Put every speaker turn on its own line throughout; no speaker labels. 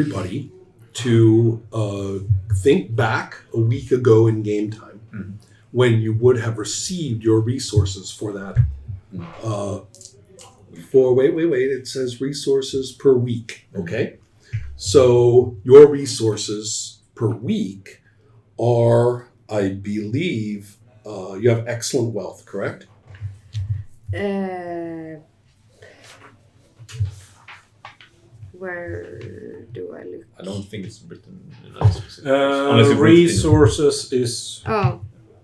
everybody to think back a week ago in game time when you would have received your resources for that. Wait. It says resources per week. Okay. So your resources per week are, I believe, you have excellent wealth, correct?
Where do I look?
I don't think it's written in a specific place.
Resources is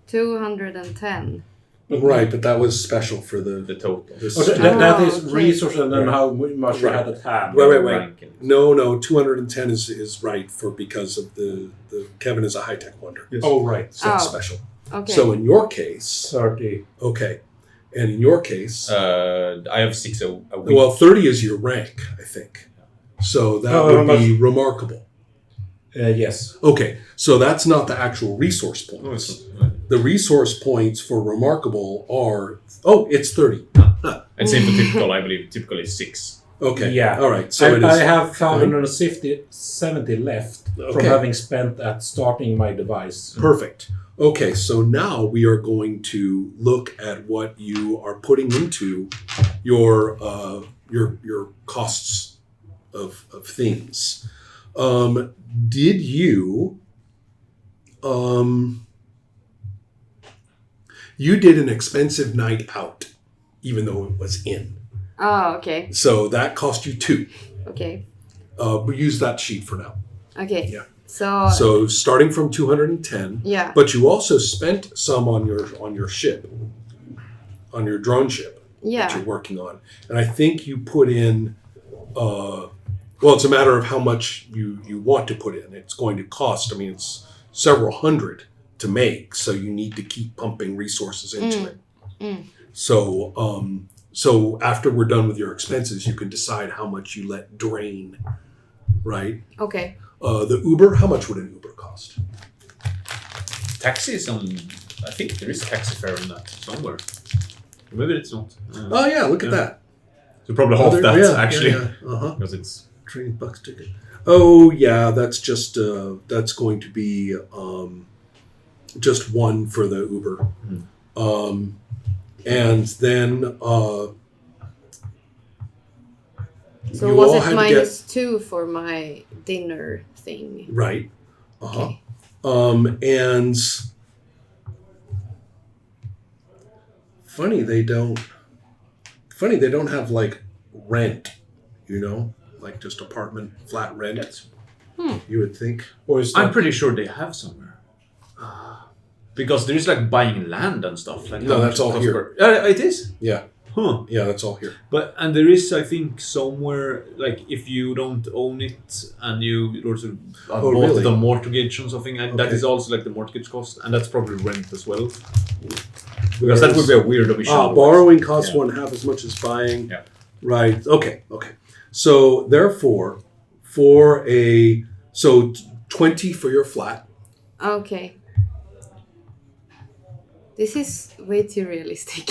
210.
Right, but that was special for the
total.
that is
okay.
resource and then how much you
Right.
had at hand.
Right.
Ranking.
No, 210 is right because of the Kevin is a high-tech wonder.
Yes.
Oh, right.
So that's
Oh.
special.
Okay.
So in your case,
30.
okay. And in your case,
I have 6 a week.
well, 30 is your rank, I think. So that would be remarkable.
Yes.
Okay, so that's not the actual resource points. The resource points for remarkable are, it's 30.
And same for typical, I believe. Typical is 6.
Okay,
Yeah.
all right. So it is.
I have 570 left from
Okay.
having spent at starting my device.
Perfect. Okay, so now we are going to look at what you are putting into your costs of things. Did you you did an expensive night out, even though it was in.
Oh, okay.
So that cost you 2.
Okay.
We use that sheet for now.
Okay.
Yeah.
So
starting from 210.
yeah.
But you also spent some on your ship, on your drone ship that
Yeah.
you're working on, and I think you put in. It's a matter of how much you want to put in. It's going to cost. I mean, it's several hundred to make, so you need to keep pumping resources into it. So after we're done with your expenses, you can decide how much you let drain. Right.
Okay.
The Uber. How much would an Uber cost?
Taxi is on. I think there is taxi fare in that somewhere. Maybe it's not.
Oh yeah, look at that.
So probably half that actually.
Yeah. Uh-huh.
Because it's
$20 ticket. Oh yeah, that's just that's going to be just one for the Uber, and then
So
you
was
all
it
had to
-2 for my dinner thing?
right? Uh-huh.
Okay.
And funny they don't have like rent, like just apartment flat rent. You would think.
Or is
I'm
that
pretty sure they have somewhere. Because there is like buying land and stuff. Like
No, that's all here.
It is?
Yeah,
Huh.
yeah, that's all here.
And there is, I think, somewhere, like, if you don't own it and you also bought
really?
it on mortgage or something, and that
Okay.
is also like the mortgage cost, and that's probably rent as well. Because that would be a weird omission.
Borrowing costs
Yeah.
1/2 as much as buying.
Yeah.
Right. Okay. So therefore, 20 for your flat.
Okay. This is way too realistic.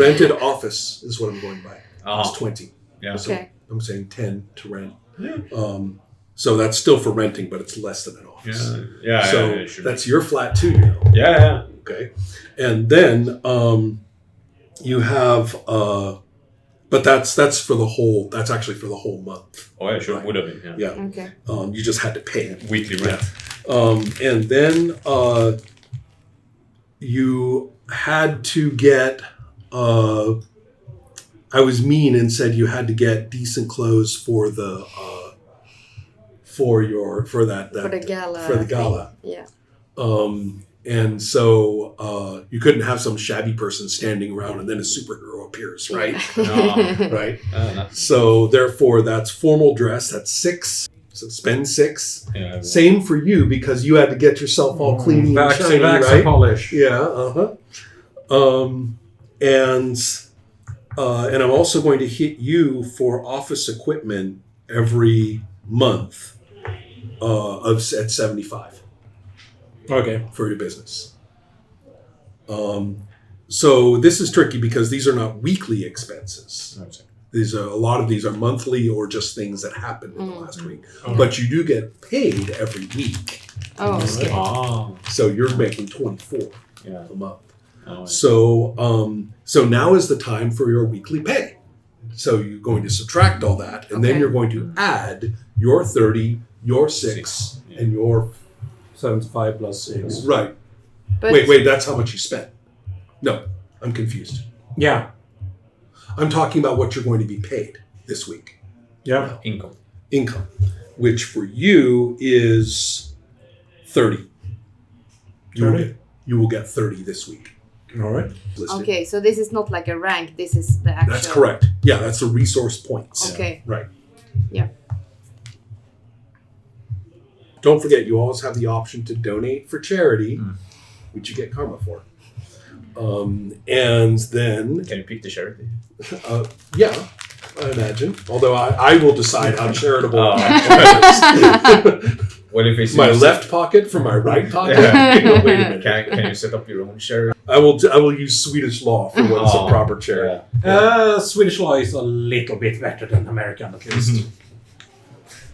Rented office is what I'm going by. It's 20.
Yeah.
So
Okay.
I'm saying 10 to rent. So that's still for renting, but it's less than an office.
Yeah.
So
yeah, sure.
that's your flat too,
Yeah.
Okay. And then you have but that's for the whole. That's actually for the whole month.
Oh, yeah, sure. Would have been. Yeah.
Yeah.
Okay.
You just had to pay it.
Weekly rent.
And then you had to get. I was mean and said you had to get decent clothes for the for the
gala.
for the gala.
thing. Yeah.
And so you couldn't have some shabby person standing around and then a superhero appears, right? Right.
No.
So therefore, that's formal dress. That's 6. So spend 6.
Yeah.
Same for you because you had to get yourself all clean and
wax
shiny,
and
right?
polish.
Yeah. And I'm also going to hit you for office equipment every month at 75
Okay.
for your business. So this is tricky because these are not weekly expenses. A lot of these are monthly or just things that happened in the last week.
Oh.
But you do get paid every week.
Oh, okay.
Oh,
So you're making 24
yeah.
a month.
Oh,
So now is the time for your weekly pay. So you're going to subtract all that, and then
Okay.
you're going to add your 30, your 6,
Yeah.
and your
75 plus 6.
right.
But
Wait, that's how much you spent. No, I'm confused.
Yeah.
I'm talking about what you're going to be paid this week.
Yeah.
income.
Income, which for you is 30. You will get 30 this week.
All right.
Listed.
okay, so this is not like a rank. This is the actual.
That's correct. Yeah, that's the resource points.
Okay.
Right.
Yeah.
Don't forget, you always have the option to donate for charity, which you get karma for. And then,
Can you pick the charity?
yeah, I imagine. Although I will decide how charitable.
Oh. What if it's
My left pocket for my right pocket.
Yeah.
Wait a minute.
Can you set up your own charity?
I will use Swedish law for what's a proper charity.
Swedish law is a little bit better than American, at least.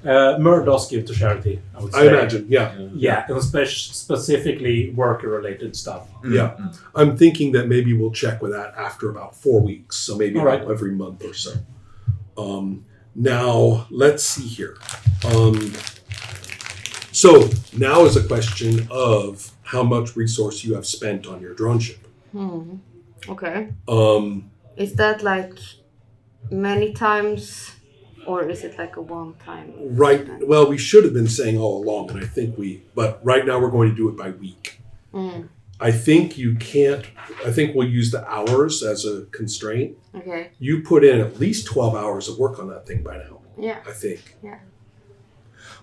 Murdochs give to charity, I would say.
I imagine. Yeah.
Yeah, and specifically worker-related stuff.
Yeah. I'm thinking that maybe we'll check with that after about 4 weeks. So maybe
All right.
every month or so. Now, let's see here. So now is a question of how much resource you have spent on your drone ship.
Okay.
Um,
Is that like many times, or is it like a one time?
right. Well, we should have been saying all along, and I think but right now we're going to do it by week. I think you can't, I think we'll use the hours as a constraint.
Okay.
You put in at least 12 hours of work on that thing by now,
Yeah.
I think.
Yeah.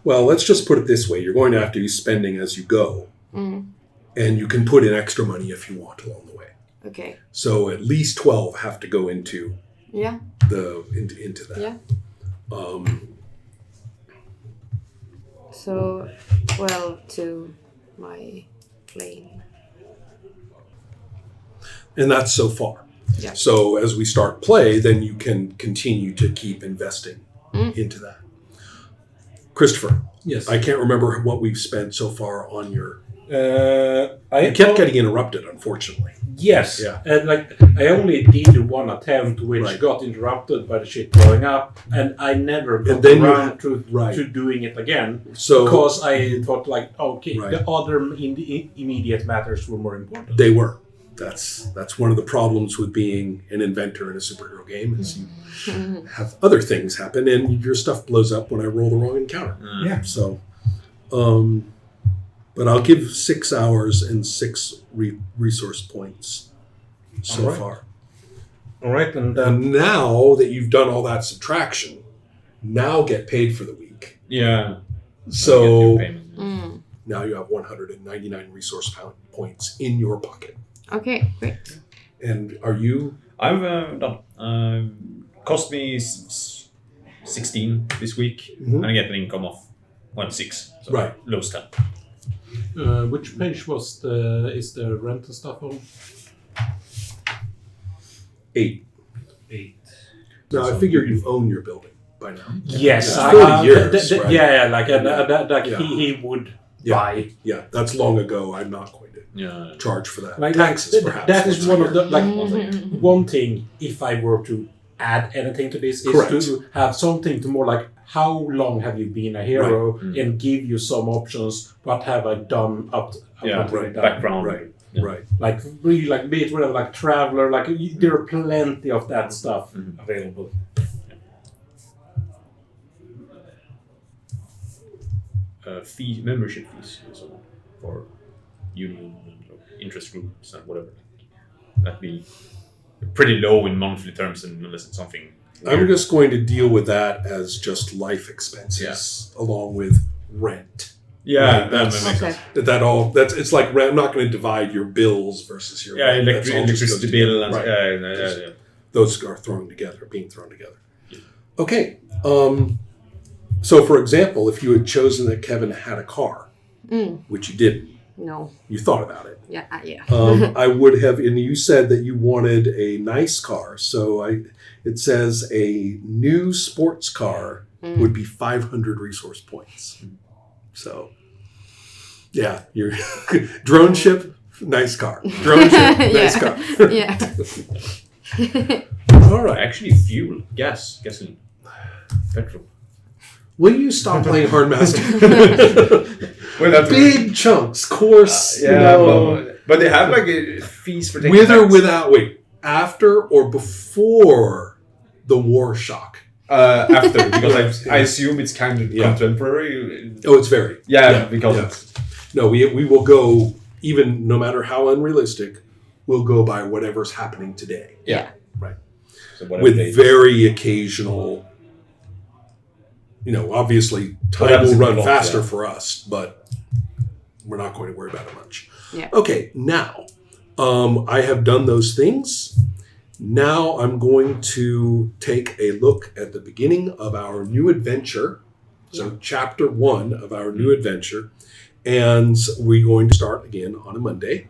Well, let's just put it this way. You're going to have to be spending as you go, and you can put in extra money if you want along the way.
Okay.
So at least 12 have to go into
Yeah.
into that.
Yeah. So, well, to my plane.
And that's so far.
Yeah.
So as we start play, then you can continue to keep investing into that. Christopher,
Yes.
I can't remember what we've spent so far on your.
I
You kept getting interrupted, unfortunately.
Yes.
Yeah.
And I only did one attempt which
Right.
got interrupted by the shit blowing up, and I never got
And then you
around
had-
to
right.
doing it again.
So
Because I thought okay,
Right.
the other immediate matters were more important.
they were. That's one of the problems with being an inventor in a superhero game is you have other things happen and your stuff blows up when I roll the wrong encounter.
Yeah.
So, but I'll give 6 hours and 6 resource points so
All right.
far.
All right, and
And now that you've done all that subtraction, now get paid for the week.
Yeah.
So
Get your payment.
now you have 199 resource points in your pocket.
Okay, great.
And are you?
I've done. Cost me 16 this week,
Mhm.
and I get an income of 6. So
Right.
Lowest 10.
which page is the rental stuff on?
8.
8.
Now I figure you own your building by now.
Yes,
It's 40 years, right?
Yeah,
Yeah.
he would
Yeah.
buy.
Yeah, that's long ago. I'm not going to
Yeah.
charge for that.
Like
Taxes, perhaps.
that is one of the
Mhm.
one thing. If I were to add anything to this, is
Correct.
to have something to more like how long have you been a hero,
Right.
and give you some options. What have I done up
Yeah.
until
right.
that?
Background.
Right.
Yeah.
Right.
Like really, like be it whatever, like traveler. Like there are plenty of that stuff
Mhm.
available.
Membership fees and so on for union and interest groups and whatever. That'd be pretty low in monthly terms unless it's something.
I'm
weird.
just going to deal with that as just life expenses along with rent.
Yeah,
Right,
that
that's-
makes
Okay.
sense.
It's like rent. I'm not going to divide your bills versus your
Yeah,
rent. That's all just
electricity
goes
bill
together.
and
Right.
yeah.
Those are being thrown together. Okay. So, for example, if you had chosen that Kevin had a car, which you didn't,
No.
You thought about it.
Yeah. Yeah.
I would have, and you said that you wanted a nice car. So it says a new sports car would be 500 resource points. So, yeah, your drone ship, nice car. Drone ship, nice car.
Yeah.
All right.
Actually, fuel, gasoline, petrol.
Will you stop playing Hardmaster?
Well, that's
Big chunks, course.
but they have like a fees for taking
With or
tax.
without, after or before the war shock?
After, because I assume it's kind of contemporary.
Oh, it's very.
Because
Yeah. No, we will go, even no matter how unrealistic, we'll go by whatever's happening today.
Yeah.
Right.
So whatever
With
they,
very occasional, obviously time
happens
will
in the
run
plot,
faster
yeah.
for us, but we're not going to worry about it much.
Yeah.
Okay, now, I have done those things. Now I'm going to take a look at the beginning of our new adventure. So chapter 1 of our new adventure. And we're going to start again on a Monday.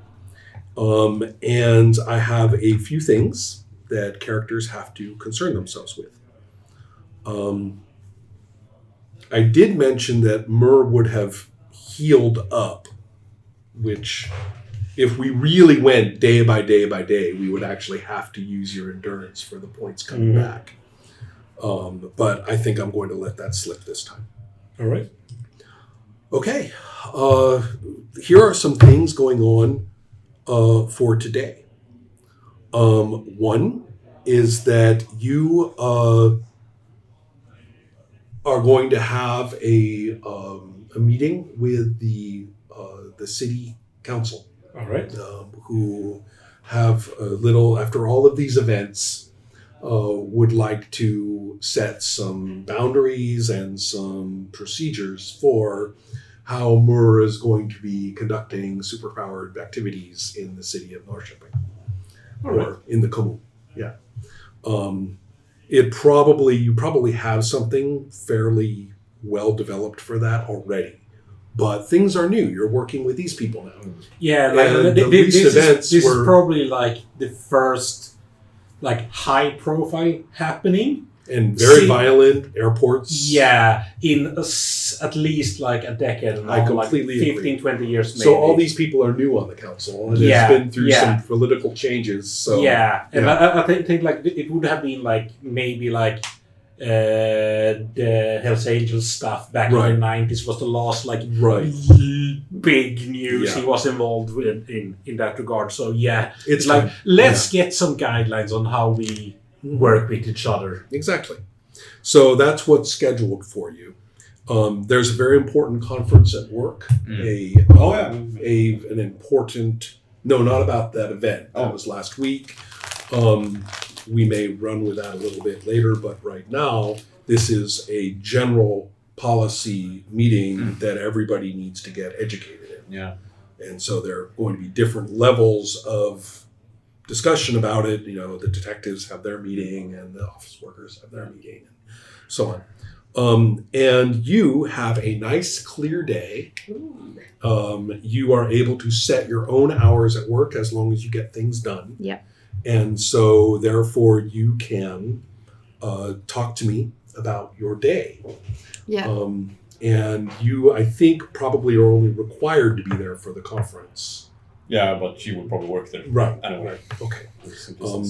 And I have a few things that characters have to concern themselves with. I did mention that Mur would have healed up, which if we really went day by day by day, we would actually have to use your endurance for the points coming back. But I think I'm going to let that slip this time.
All right.
Okay. Here are some things going on for today. One is that you are going to have a meeting with the city council.
All right.
Who have a little, after all of these events, would like to set some boundaries and some procedures for how Mur is going to be conducting superpowered activities in the city of Norrköping. Or in the commune. Yeah. You probably have something fairly well developed for that already. But things are new. You're working with these people now.
Yeah,
And the least events
this
were-
is probably like the first high profile happening.
And very
See-
violent airports.
Yeah, in at least a decade and
I
all,
completely
15,
agree.
20 years maybe.
So all these people are new on the council, and
Yeah,
it's been through
yeah.
some political changes. So
yeah, and
yeah.
I think it would have been maybe the Hells Angels stuff back
Right.
in the 90s was the last
right,
big news
Yeah.
he was involved with in that regard. So yeah,
it's
let's get some guidelines on how we work with each other.
exactly. So that's what's scheduled for you. There's a very important conference at work. An important. No, not about that event. That was last week. We may run with that a little bit later, but right now, this is a general policy meeting that everybody needs to get educated in.
Yeah.
And so there are going to be different levels of discussion about it. The detectives have their meeting and the office workers have their meeting and so on. And you have a nice clear day. You are able to set your own hours at work as long as you get things done.
Yeah.
And so therefore you can talk to me about your day.
Yeah.
And you, I think, probably are only required to be there for the conference.
Yeah, but she would probably work there.
Right.
Anyway.
Okay.
Um,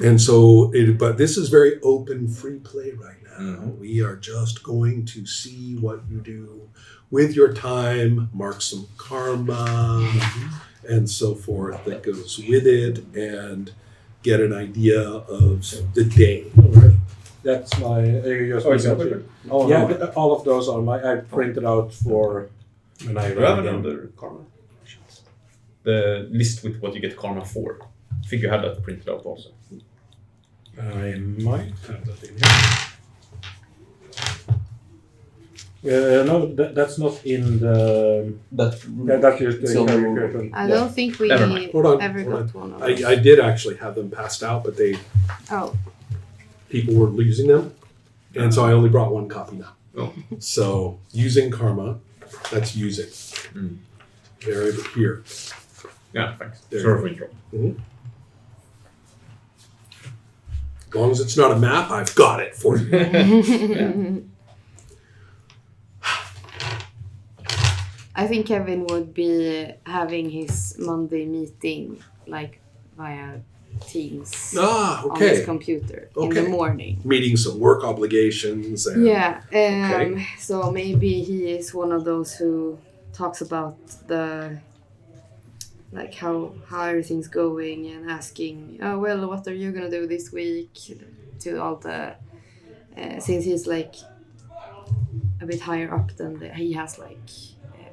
And so, but this is very open, free play right now.
Mhm.
We are just going to see what you do with your time, mark some karma, and so forth that goes with it, and get an idea of the day.
That's my.
Oh,
Yeah,
no.
all of those are I printed out for when I
Do you have another karma? The list with what you get karma for. I think you have that printed out also.
I might have that in here. No, that's not in the. That's just
It's on the
the.
I don't think we
Never mind.
Hold on,
ever
hold
got one of those.
I did actually have them passed out, but
Oh,
people were using them, and so I only brought one copy now.
Oh.
So using karma, that's using. They're over here.
Yeah, thanks.
There.
Sorry for interrupting.
As long as it's not a map, I've got it for you.
I think Kevin would be having his Monday meeting like via Teams on his
Okay.
computer in the
Okay.
morning.
Meeting some work obligations. And,
Yeah,
Okay.
so maybe he is one of those who talks about the like how everything's going and asking, oh well, what are you gonna do this week? To all the since he's like a bit higher up than he has like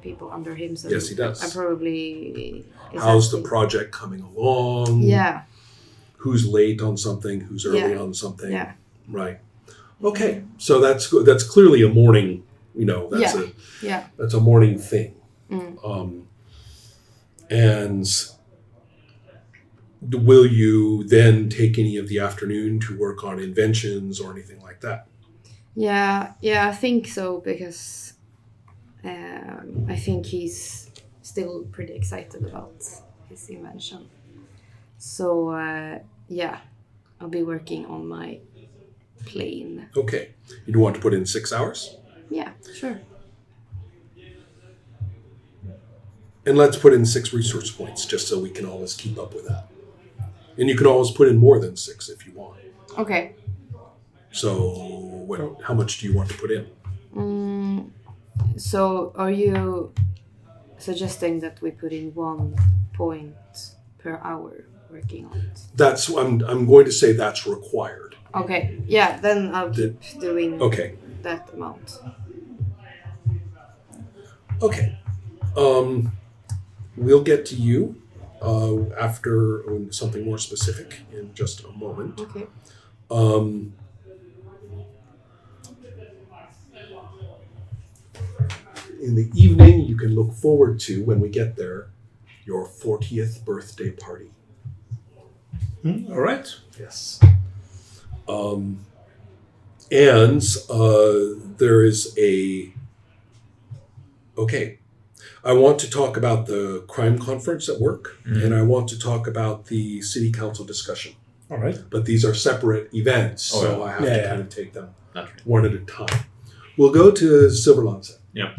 people under him. So
Yes, he does.
I probably is
How's the
asking-
project coming along?
Yeah,
Who's late on something? Who's early
Yeah.
on something?
yeah,
Right. Okay. So that's clearly a morning. That's
yeah.
that's a morning thing.
Mm.
And will you then take any of the afternoon to work on inventions or anything like that?
Yeah, I think so because I think he's still pretty excited about his invention. So yeah, I'll be working on my plane.
Okay. You want to put in 6 hours?
Yeah, sure.
And let's put in 6 resource points just so we can always keep up with that. And you can always put in more than 6 if you want.
Okay.
So how much do you want to put in?
So are you suggesting that we put in 1 point per hour working on it?
I'm going to say that's required.
Okay. Yeah, then I'll keep doing
Okay.
that amount.
Okay. We'll get to you after something more specific in just a moment.
Okay.
In the evening, you can look forward to, when we get there, your 40th birthday party.
All right.
Yes. And there is a... Okay. I want to talk about the crime conference at work, and I want to talk about the city council discussion.
All right.
But these are separate events, so
yeah.
I have to kind of take them
Naturally.
one at a time. We'll go to Silver Lancet.
Yeah.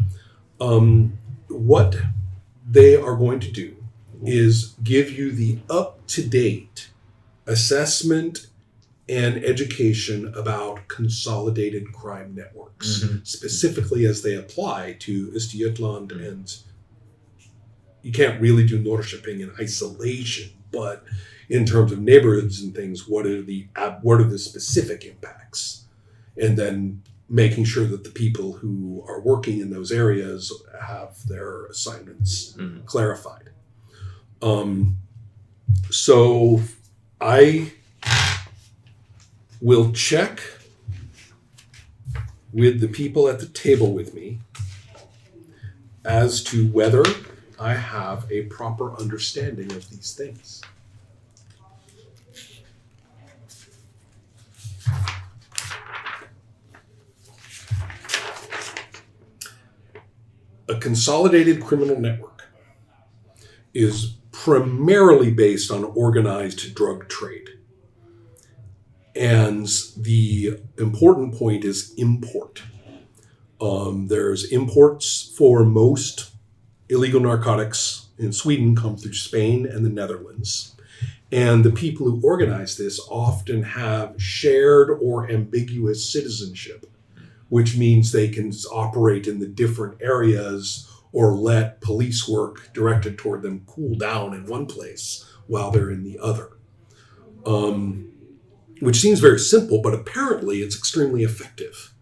What they are going to do is give you the up-to-date assessment and education about consolidated crime networks, specifically as they apply to Östergötland. And you can't really do Norrköping in isolation, but in terms of neighborhoods and things, what are the specific impacts? And then making sure that the people who are working in those areas have their assignments clarified. So I will check with the people at the table with me as to whether I have a proper understanding of these things. A consolidated criminal network is primarily based on organized drug trade. And the important point is import. There's imports for most illegal narcotics in Sweden come through Spain and the Netherlands. And the people who organize this often have shared or ambiguous citizenship, which means they can operate in the different areas or let police work directed toward them cool down in one place while they're in the other. Which seems very simple, but apparently it's extremely effective.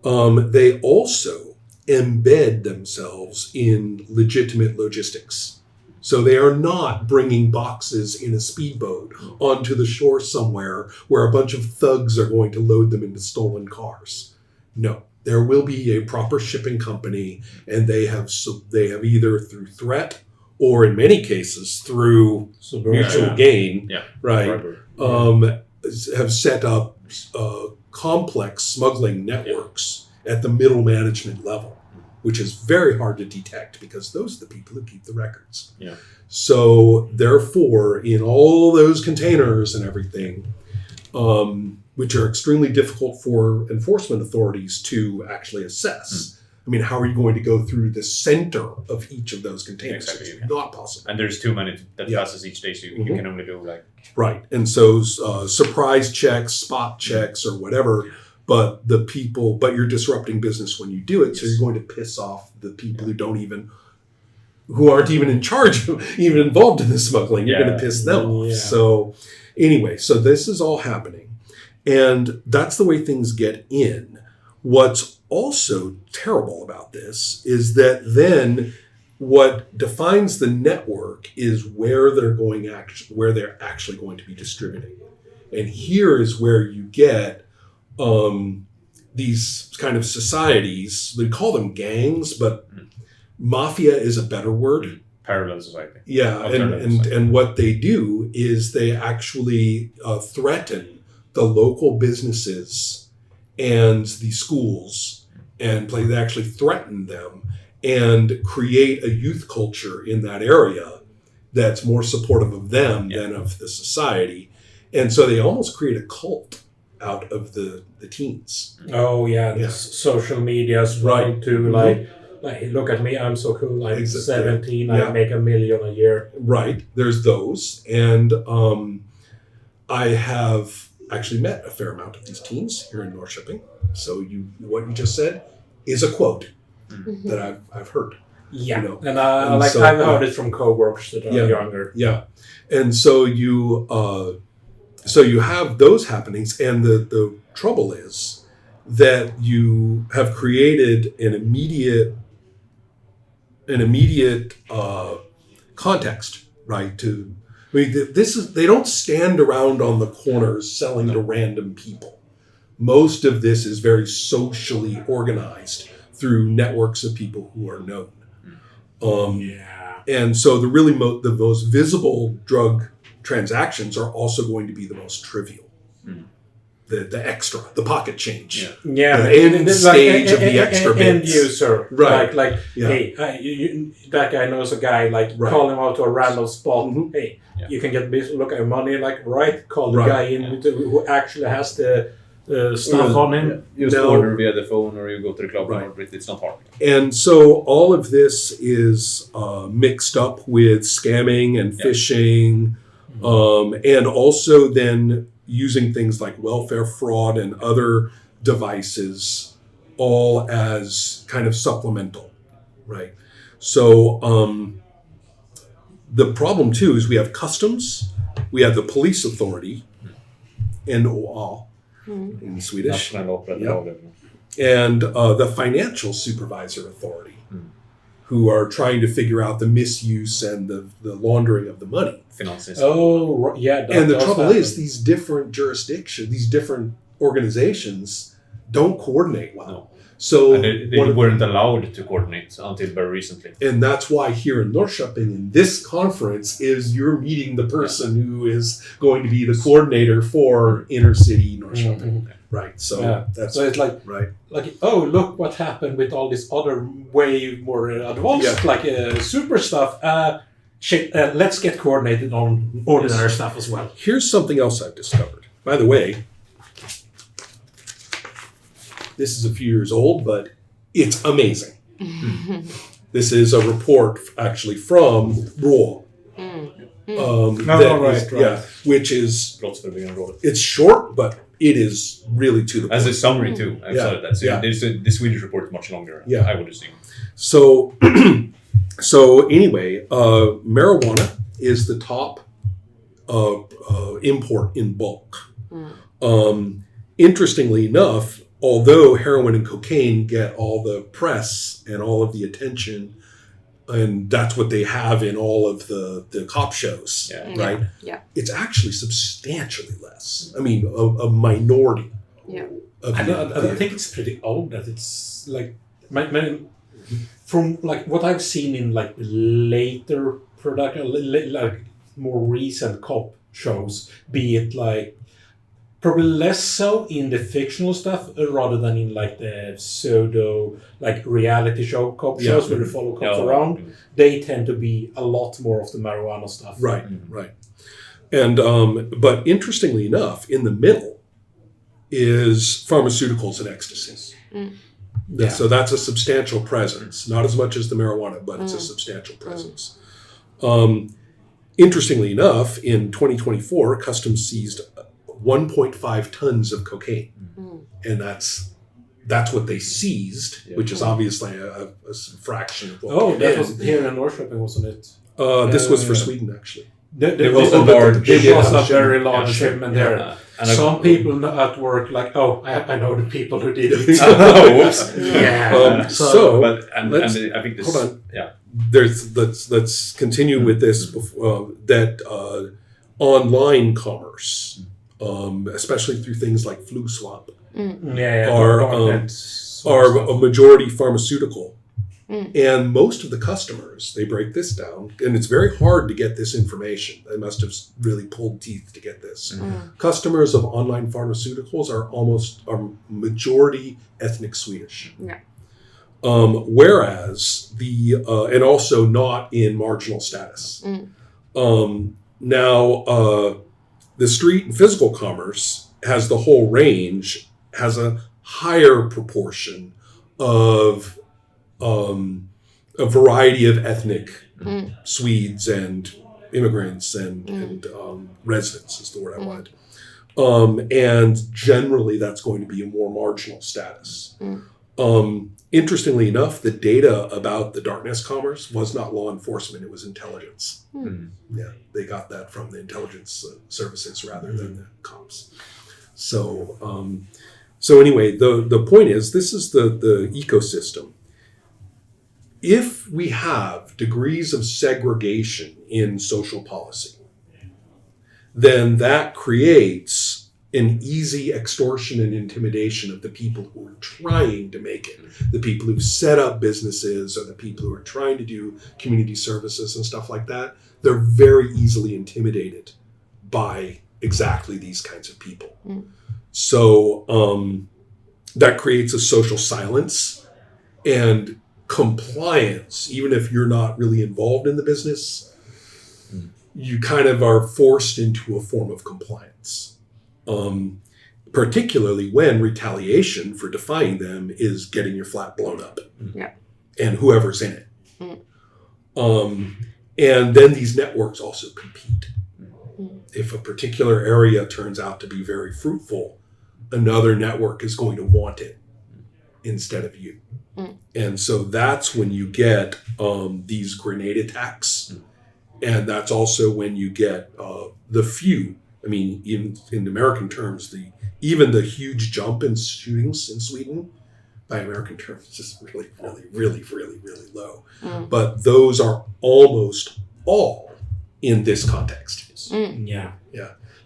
They also embed themselves in legitimate logistics. So they are not bringing boxes in a speedboat onto the shore somewhere where a bunch of thugs are going to load them into stolen cars. No, there will be a proper shipping company, and they have either through threat or in many cases through mutual gain, right? Have set up complex smuggling networks at the middle management level. which is very hard to detect because those are the people who keep the records.
Yeah.
So therefore, in all those containers and everything, which are extremely difficult for enforcement authorities to actually assess. I mean, how are you going to go through the center of each of those containers?
Exactly,
It's
yeah.
not possible.
And there's too many that
Yeah.
passes each day, so you
Mhm.
can only do like
Right. And so surprise checks, spot checks, or whatever, but you're disrupting business when you do it. So
Yes.
you're going to piss off the people who aren't even in charge, even involved in the smuggling. You're going to
Yeah.
piss them off.
Yeah.
So anyway, so this is all happening. And that's the way things get in. What's also terrible about this is that then what defines the network is where they're actually going to be distributing. And here is where you get these kind of societies. They call them gangs, but mafia is a better word.
parallel society.
Yeah, and what they do is they actually threaten the local businesses and the schools, and they actually threaten them and create a youth culture in that area that's more supportive of them than of the society. And so they almost create a cult out of the teens.
Oh yeah,
Yeah.
social media's right to like look at me, I'm so cool. I'm
Exactly.
17.
Yeah.
I make $1 million a year.
Right, there's those. And I have actually met a fair amount of these teens here in Norrköping. So what you just said is a quote that I've heard.
Yeah,
You know,
and
and so,
I've heard it from coworkers that are
Yeah.
younger.
Yeah, and so you have those happenings, and the trouble is that you have created an immediate context, right? They don't stand around on the corners selling to random people. Most of this is very socially organized through networks of people who are known.
Yeah.
And so the most visible drug transactions are also going to be the most trivial. The extra, the pocket change.
Yeah,
The end stage of the extra
end
bits.
user,
Right.
Like
Yeah.
hey, that guy knows a guy. Like
Right.
call him out to a random spot.
Mhm.
Hey,
Yeah.
you can get look at your money. Like call the
Right.
guy in who actually has the stuff on him.
You just
No.
order via the phone, or you go to the club
Right.
and order it. It's not hard.
And so all of this is mixed up with scamming and phishing, and also then using things like welfare fraud and other devices all as kind of supplemental, right? So the problem too is we have customs, we have the police authority, NOA in Swedish,
National Opera.
Yeah. and the financial supervisor authority, who are trying to figure out the misuse and the laundering of the money.
Finances.
Oh, yeah.
And the
does
trouble
happen.
is, these different jurisdictions, these different organizations don't coordinate well.
No.
So,
And they weren't allowed to coordinate until very recently.
and that's why here in Norrköping, in this conference, is you're meeting the person who is going to be the coordinator for inner city Norrköping. Right. So
Yeah.
that's
So it's like,
right.
oh, look what happened with all this other way more advanced, super stuff. Let's get coordinated on ordinary stuff as well.
Here's something else I've discovered. By the way, this is a few years old, but it's amazing. This is a report actually from RÅ. Which is,
Brottsförebyggande rådet.
it's short, but it is really to the point.
As a summary too. I've
Yeah.
said that. So
Yeah.
the Swedish report is much longer.
Yeah.
I would assume.
So, so anyway, marijuana is the top import in bulk. Interestingly enough, although heroin and cocaine get all the press and all of the attention, and that's what they have in all of the cop shows,
Yeah.
right?
Yeah.
It's actually substantially less. I mean, a minority.
Yeah.
Of
I think it's pretty old that it's like from like what I've seen in like later production, like more recent cop shows, be it like probably less so in the fictional stuff rather than in like the pseudo like reality show cop shows where you follow cops around. They tend to be a lot more of the marijuana stuff.
Right, right. And but interestingly enough, in the middle is pharmaceuticals and ecstasies.
Yeah.
So that's a substantial presence, not as much as the marijuana, but it's a substantial presence. Interestingly enough, in 2024, Customs seized 1.5 tons of cocaine, and that's what they seized, which is obviously a fraction of what.
Oh, that was here in Norrköping, wasn't it?
This was for Sweden, actually.
There
was
was
a large-
a very large shipment there.
And
Some people at work like, oh, I know the people who did it.
oh, whoops.
Yeah.
So
But and
let's-
I think this.
hold on.
Yeah.
let's continue with this. That online commerce, especially through things like flu swap, are a majority pharmaceutical. And most of the customers, they break this down, and it's very hard to get this information. They must have really pulled teeth to get this. Customers of online pharmaceuticals are majority ethnic Swedish.
Yeah.
Whereas and also not in marginal status. Now, the street and physical commerce has the whole range, has a higher proportion of a variety of ethnic Swedes and immigrants and residents is the word I wanted. And generally that's going to be a more marginal status. Interestingly enough, the data about the darkness commerce was not law enforcement, it was intelligence. Yeah, they got that from the intelligence services rather than the cops. So anyway, the point is, this is the ecosystem. If we have degrees of segregation in social policy, then that creates an easy extortion and intimidation of the people who are trying to make it, the people who've set up businesses or the people who are trying to do community services and stuff like that. They're very easily intimidated by exactly these kinds of people. So that creates a social silence and compliance. Even if you're not really involved in the business, you kind of are forced into a form of compliance. Particularly when retaliation for defying them is getting your flat blown up. And whoever's in it. And then these networks also compete. If a particular area turns out to be very fruitful, another network is going to want it instead of you. And so that's when you get these grenade attacks. And that's also when you get the few, I mean, in American terms, even the huge jump in shootings in Sweden, by American terms, is just really, really, really, really, really low. But those are almost all in this context.
Yeah.
Yeah.